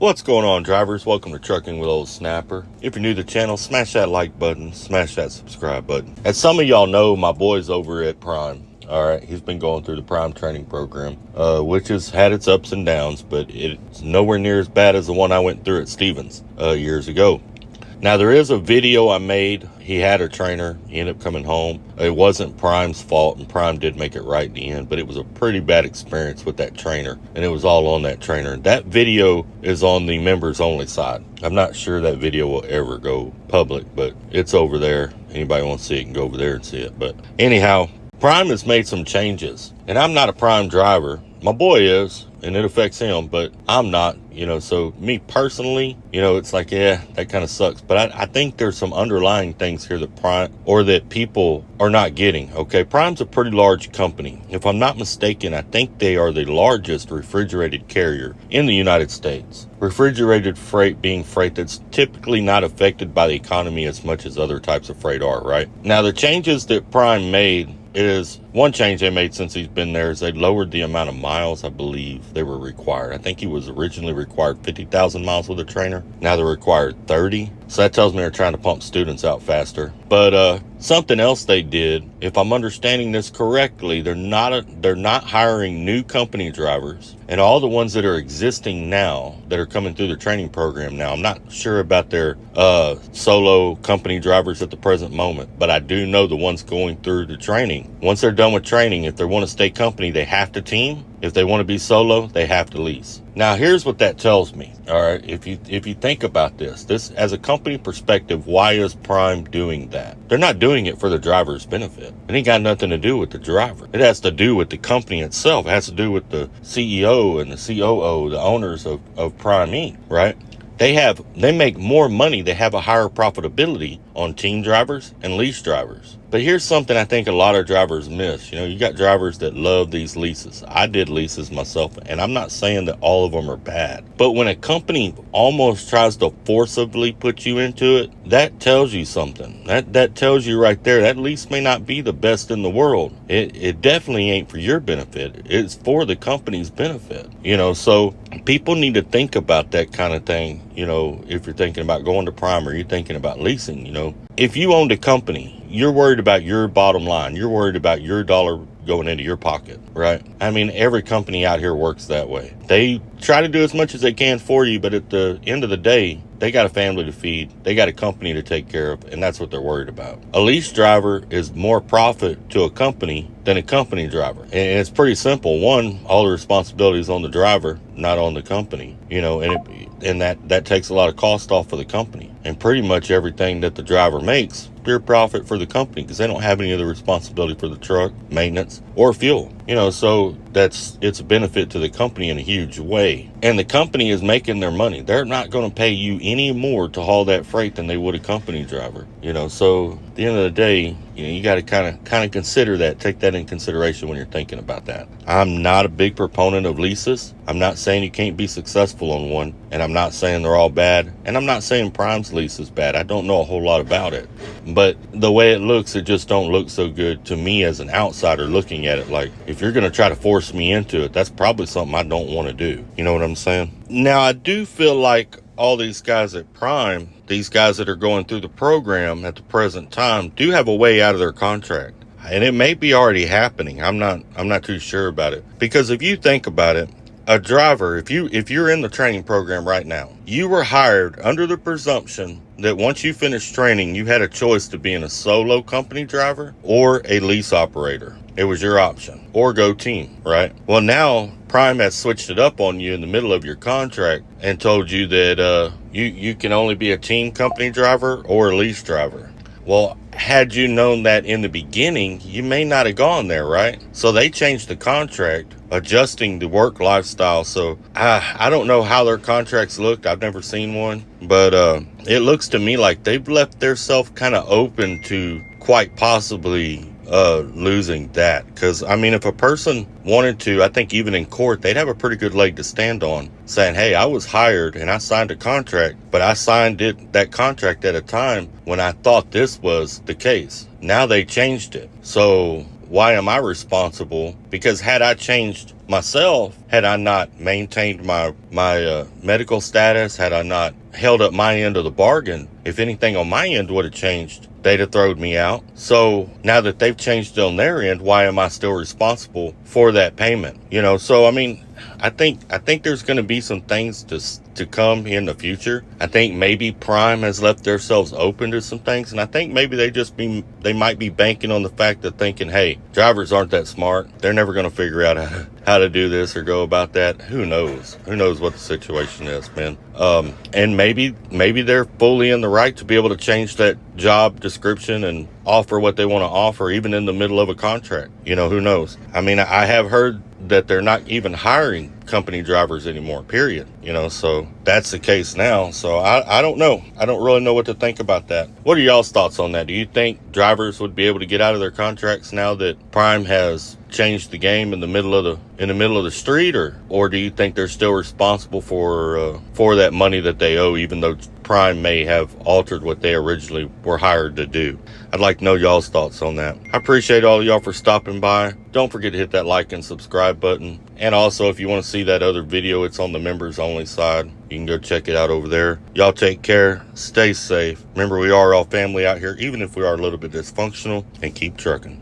What's going on, drivers? Welcome to Trucking with Old Snapper. If you're new to the channel, smash that like button, smash that subscribe button. As some of y'all know, my boy's over at Prime. All right, he's been going through the Prime training program, which has had its ups and downs, but it's nowhere near as bad as the one I went through at Stevens years ago. Now, there is a video I made. He had a trainer. He ended up coming home. It wasn't Prime's fault, and Prime did make it right in the end, but it was a pretty bad experience with that trainer, and it was all on that trainer. That video is on the members only side. I'm not sure that video will ever go public, but it's over there. Anybody wants to see it can go over there and see it. But anyhow, Prime has made some changes, and I'm not a Prime driver. My boy is, and it affects him, but I'm not, so me personally, it's like, yeah, that kind of sucks. But I think there's some underlying things here that Prime, or that people are not getting. Okay, Prime's a pretty large company. If I'm not mistaken, I think they are the largest refrigerated carrier in the United States. Refrigerated freight being freight that's typically not affected by the economy as much as other types of freight are, right? Now, the changes that Prime made is one change they made since he's been there is they lowered the amount of miles I believe they were required. I think he was originally required 50,000 miles with a trainer. Now they're required 30. So that tells me they're trying to pump students out faster. But something else they did, if I'm understanding this correctly, they're not hiring new company drivers, and all the ones that are existing now that are coming through the training program now, I'm not sure about their solo company drivers at the present moment, but I do know the ones going through the training. Once they're done with training, if they want to stay company, they have to team. If they want to be solo, they have to lease. Now, here's what that tells me. All right, if you think about this as a company perspective, why is Prime doing that? They're not doing it for the driver's benefit. It ain't got nothing to do with the driver. It has to do with the company itself. It has to do with the CEO and the COO, the owners of Prime Inc., right? They make more money. They have a higher profitability on team drivers and lease drivers. But here's something I think a lot of drivers miss. You got drivers that love these leases. I did leases myself, and I'm not saying that all of them are bad. But when a company almost tries to forcibly put you into it, that tells you something. That tells you right there, that lease may not be the best in the world. It definitely ain't for your benefit. It's for the company's benefit. So people need to think about that kind of thing. If you're thinking about going to Prime or you're thinking about leasing, if you owned a company, you're worried about your bottom line. You're worried about your dollar going into your pocket, right? I mean, every company out here works that way. They try to do as much as they can for you, but at the end of the day, they got a family to feed. They got a company to take care of, and that's what they're worried about. A lease driver is more profit to a company than a company driver. And it's pretty simple. One, all the responsibility is on the driver, not on the company, and that takes a lot of cost off of the company. And pretty much everything that the driver makes, pure profit for the company, because they don't have any other responsibility for the truck, maintenance, or fuel. So it's a benefit to the company in a huge way. And the company is making their money. They're not going to pay you any more to haul that freight than they would a company driver. So at the end of the day, you got to kind of consider that, take that in consideration when you're thinking about that. I'm not a big proponent of leases. I'm not saying you can't be successful on one, and I'm not saying they're all bad, and I'm not saying Prime's lease is bad. I don't know a whole lot about it, but the way it looks, it just don't look so good to me as an outsider looking at it. Like, if you're going to try to force me into it, that's probably something I don't want to do. You know what I'm saying? Now, I do feel like all these guys at Prime, these guys that are going through the program at the present time, do have a way out of their contract. And it may be already happening. I'm not too sure about it. Because if you think about it, a driver, if you're in the training program right now, you were hired under the presumption that once you finished training, you had a choice to being a solo company driver or a lease operator. It was your option, or go team, right? Well, now Prime has switched it up on you in the middle of your contract and told you that you can only be a team company driver or a lease driver. Well, had you known that in the beginning, you may not have gone there, right? So they changed the contract, adjusting the work lifestyle. So I don't know how their contracts looked. I've never seen one, but it looks to me like they've left themselves kind of open to quite possibly losing that. Because I mean, if a person wanted to, I think even in court, they'd have a pretty good leg to stand on, saying, hey, I was hired and I signed a contract, but I signed that contract at a time when I thought this was the case. Now they changed it. So why am I responsible? Because had I changed myself, had I not maintained my medical status, had I not held up my end of the bargain, if anything on my end would have changed, they'd have thrown me out. So now that they've changed on their end, why am I still responsible for that payment? You know, so I mean, I think there's going to be some things to come in the future. I think maybe Prime has left themselves open to some things, and I think maybe they might be banking on the fact that thinking, hey, drivers aren't that smart. They're never going to figure out how to do this or go about that. Who knows? Who knows what the situation is, man? And maybe they're fully in the right to be able to change that job description and offer what they want to offer, even in the middle of a contract. You know, who knows? I mean, I have heard that they're not even hiring company drivers anymore, period. You know, so that's the case now. So I don't know. I don't really know what to think about that. What are y'all's thoughts on that? Do you think drivers would be able to get out of their contracts now that Prime has changed the game in the middle of the street, or do you think they're still responsible for that money that they owe, even though Prime may have altered what they originally were hired to do? I'd like to know y'all's thoughts on that. I appreciate all y'all for stopping by. Don't forget to hit that like and subscribe button. And also, if you want to see that other video, it's on the members only side. You can go check it out over there. Y'all take care. Stay safe. Remember, we are all family out here, even if we are a little bit dysfunctional, and keep trucking.